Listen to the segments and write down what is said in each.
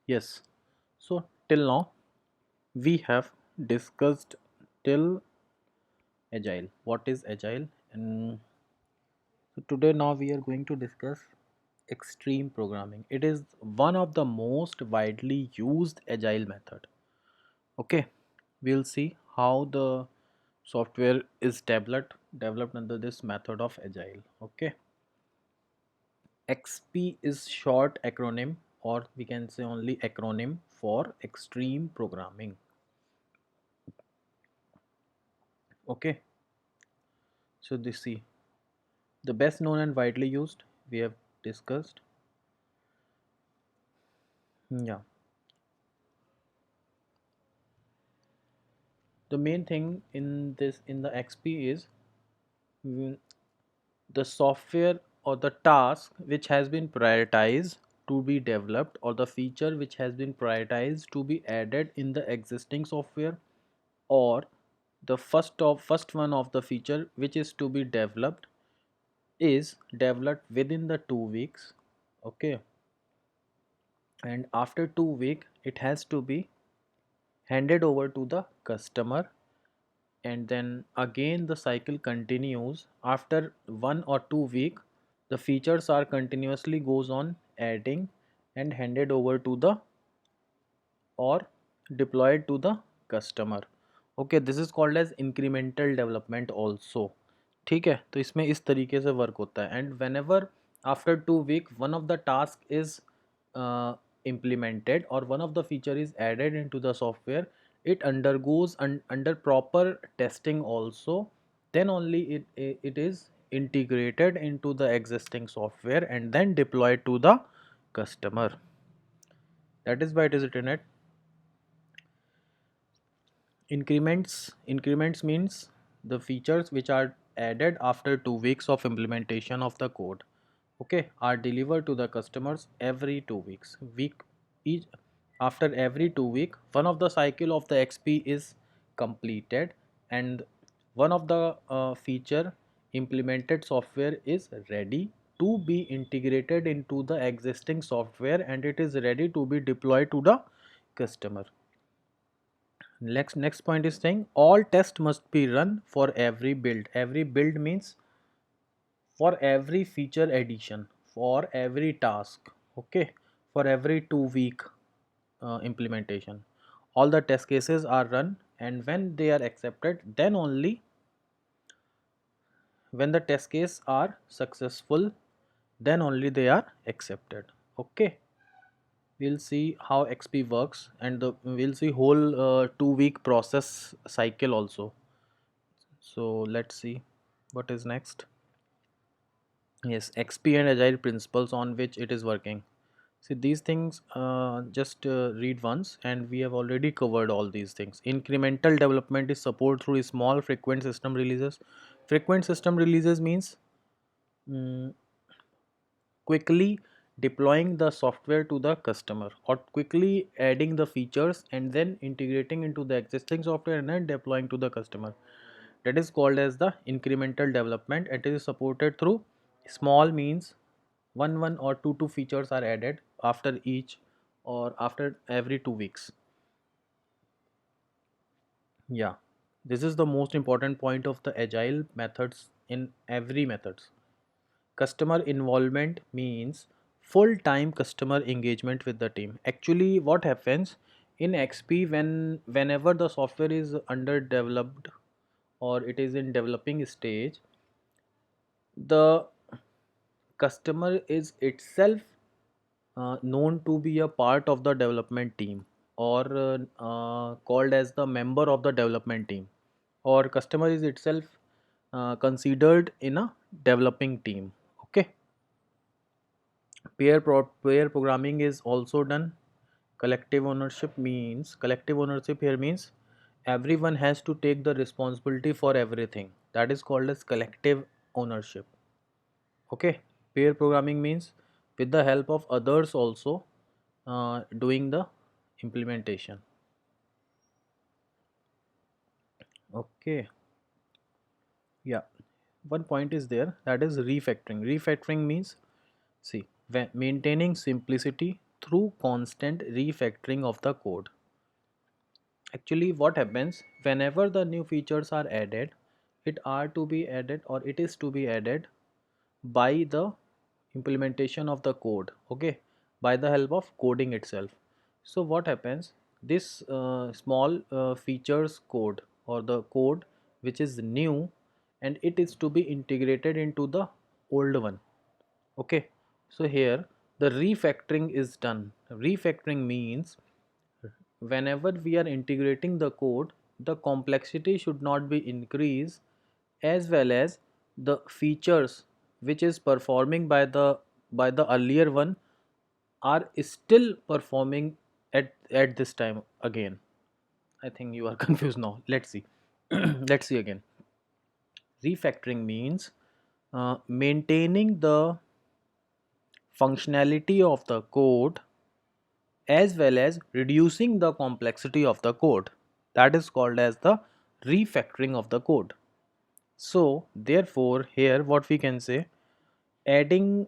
Yes. So till now we have discussed till agile. What is agile? And so today now we are going to discuss extreme programming. It is one of the most widely used agile method. Okay. We'll see how the software is developed under this method of agile. Okay. XP is short acronym, or we can say only acronym for extreme programming. Okay. So this see the best known and widely used we have discussed. Yeah. The main thing in the XP is mm, the software or the task which has been prioritized to be developed, or the feature which has been prioritized to be added in the existing software, or the first one of the feature which is to be developed is developed within the 2 weeks. Okay. And after 2 week it has to be handed over to the customer, and then again the cycle continues. After 1 or 2 week the features are continuously goes on adding and handed over to the or deployed to the customer. Okay, this is called as incremental development also. ठीक है, तो इसमें इस तरीके से work होता है. And when ever after 2 week one of the task is implemented, or one of the feature is added into the software, it undergoes under proper testing also. Then only it is integrated into the existing software and then deployed to the customer. That is why it is written at increments means the features which are added after 2 weeks of implementation of the code, okay, are delivered to the customers every 2 weeks. Week each After every 2 week, one of the cycle of the XP is completed, and one of the feature implemented software is ready to be integrated into the existing software, and it is ready to be deployed to the customer. Next point is saying all tests must be run for every build. Every build means for every feature addition, for every task, okay, for every 2 week implementation. All the test cases are run, and when they are accepted, then only when the test case are successful, then only they are accepted. Okay, we'll see how XP works, and we'll see whole 2 week process cycle also. So let's see what is next. Yes, XP and Agile principles on which it is working. See these things, just read once, and we have already covered all these things. Incremental development is support through small frequent system releases. Frequent system releases means mm, quickly deploying the software to the customer, or quickly adding the features and then integrating into the existing software and then deploying to the customer. That is called as the incremental development. It is supported through small means one or two features are added after each or after every 2 weeks. Yeah, this is the most important point of the agile methods. In every methods, customer involvement means full time customer engagement with the team. Actually what happens in XP, whenever the software is underdeveloped or it is in developing stage, the customer is itself known to be a part of the development team, or called as the member of the development team, or customer is itself considered in a developing team. Okay. Pair programming is also done. Collective ownership here means everyone has to take the responsibility for everything. That is called as collective ownership. Okay. Pair programming means with the help of others also doing the implementation. Okay. Yeah, one point is there, that is refactoring. Refactoring means, see, when maintaining simplicity through constant refactoring of the code. Actually, what happens whenever the new features are added, it are to be added or it is to be added by the implementation of the code, okay, by the help of coding itself. So what happens, this small features code or the code which is new, and it is to be integrated into the old one, okay. So here the refactoring is done. Refactoring means whenever we are integrating the code, the complexity should not be increased, as well as the features which is performing by the earlier one are still performing at this time again. I think you are confused now. Let's see. Let's see again. Refactoring means maintaining the functionality of the code as well as reducing the complexity of the code. That is called as the refactoring of the code. So therefore here what we can say, adding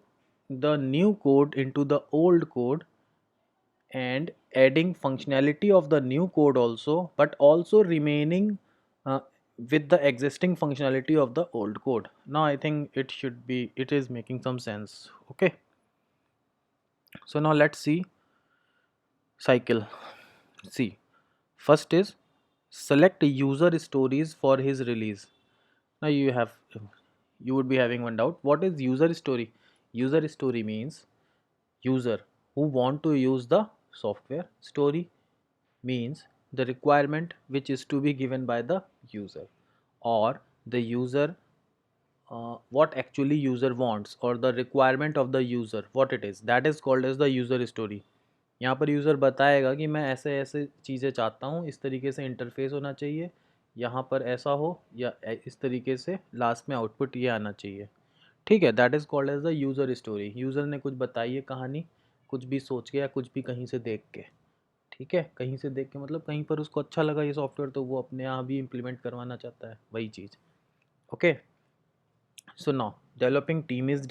the new code into the old code and adding functionality of the new code also, but also remaining uh, with the existing functionality of the old code. Now I think it is making some sense, okay. So now let's see cycle. See, first is select user stories for his release. Now you would be having one doubt. What is user story? User story means user who want to use the software. Story means the requirement which is to be given by the user, or the user what actually user wants, or the requirement of the user what it is, that is called as the user story. यहाँ पर user बताएगा कि मैं ऐसे ऐसे चीज़ें चाहता हूँ, इस तरीके से इंटरफेस होना चाहिए, यहाँ पर ऐसा हो, या इस तरीके से लास्ट में आउटपुट ये आना चाहिए, ठीक है। That is called as the user story. User ने कुछ बताई है कहानी, कुछ भी सोच के या कुछ भी कहीं से देख के, ठीक है। कहीं से देख के मतलब कहीं पर उसको अच्छा लगा ये सॉफ्टवेयर, तो वो अपने यहाँ भी इम्प्लीमेंट करवाना चाहता है, वही चीज़, okay. So now developing team is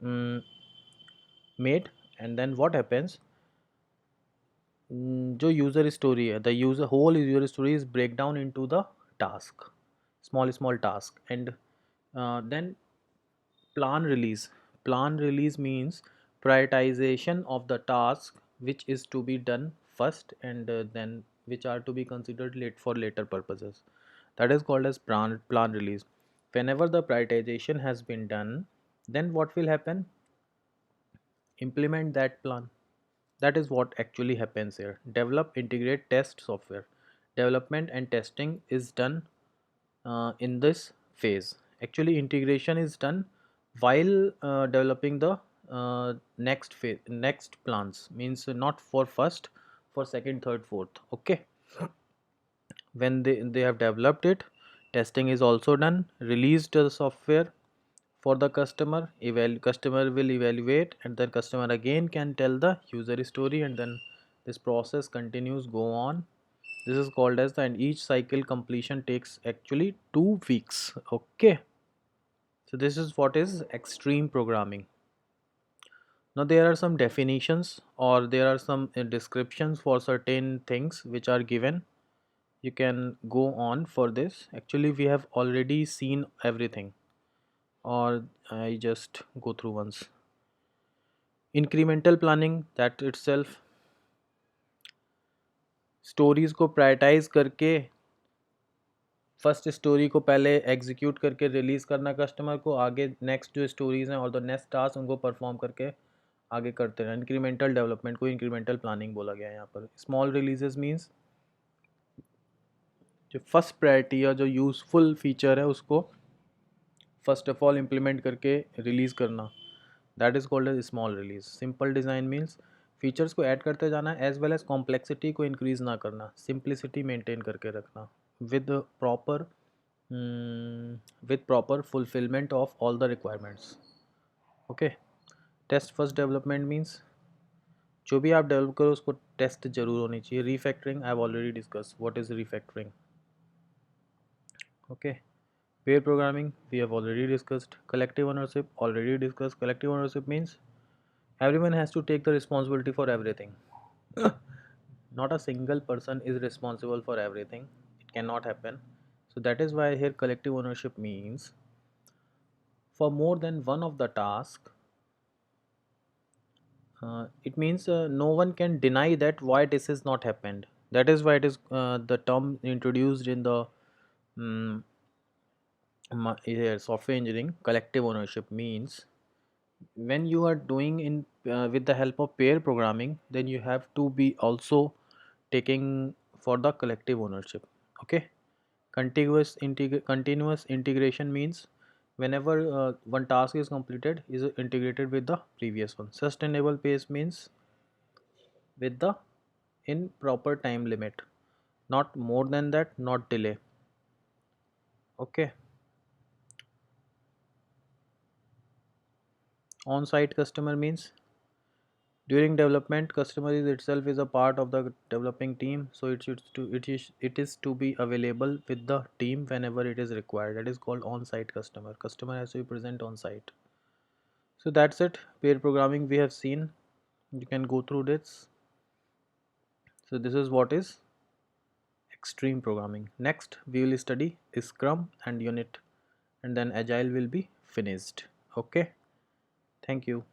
mm, made, and then what happens, जो यूज़र स्टोरी है, the user whole user story is break down into the task, small task, and then plan release. Plan release means prioritization of the task which is to be done first, and then which are to be considered late for later purposes. That is called as plan release. Whenever the prioritization has been done, then what will happen? Implement that plan. That is what actually happens here. Develop, integrate, test software. Development and testing is done in this phase. Actually, integration is done while developing the next phase, next plans. Means not for first, for second, third, fourth. Okay. When they have developed it, testing is also done. Released the software for the customer. Customer will evaluate, and then customer again can tell the user story, and then this process continues go on. This is called as the, and each cycle completion takes actually 2 weeks, okay. So this is what is extreme programming. Now there are some definitions, or there are some descriptions for certain things which are given. You can go on for this. Actually we have already seen everything, or I just go through once. Incremental planning, that itself stories को prioritise करके first story को पहले execute करके release करना customer को, आगे next जो stories हैं और द नेक्स्ट टास्क उनको परफॉर्म करके आगे करते रहें। इंक्रीमेंटल डेवलपमेंट को इंक्रीमेंटल प्लानिंग बोला गया है यहाँ पर। स्मॉल रिलीजेस मींस जो फर्स्ट प्रायोरिटी या जो यूज़फुल फीचर है उसको फर्स्ट ऑफ ऑल इम्प्लीमेंट करके रिलीज़ करना, that is called as small release. Simple design means features को ऐड करते जाना एज वेल एज कॉम्प्लेक्सिटी को इंक्रीज़ ना करना, सिंप्लिसिटी मेंटेन करके रखना with proper fulfillment of all the requirements, okay. Test first development means जो भी आप डेवलप करो उसको टेस्ट जरूर होनी चाहिए। Refactoring I have already discuss what is refactoring, okay. Pair programming we have already discussed. Collective ownership already discussed. Collective ownership means Everyone has to take the responsibility for everything. Not a single person is responsible for everything. It cannot happen. So that is why here collective ownership means for more than one of the task. It means no one can deny that why this has not happened. That is why it is the term introduced in the um, software engineering. Collective ownership means when you are doing in with the help of pair programming, then you have to be also taking for the collective ownership. Okay. Continuous integration means whenever one task is completed is integrated with the previous one. Sustainable pace means with the in proper time limit, not more than that, not delay. Okay. On-site customer means during development customer is itself is a part of the developing team, so it is to be available with the team whenever it is required. That is called on-site customer. Customer has to be present on site. So that's it. Pair programming we have seen. You can go through this. So this is what is extreme programming. Next we will study Scrum and Unit, and then Agile will be finished. Okay. Thank you.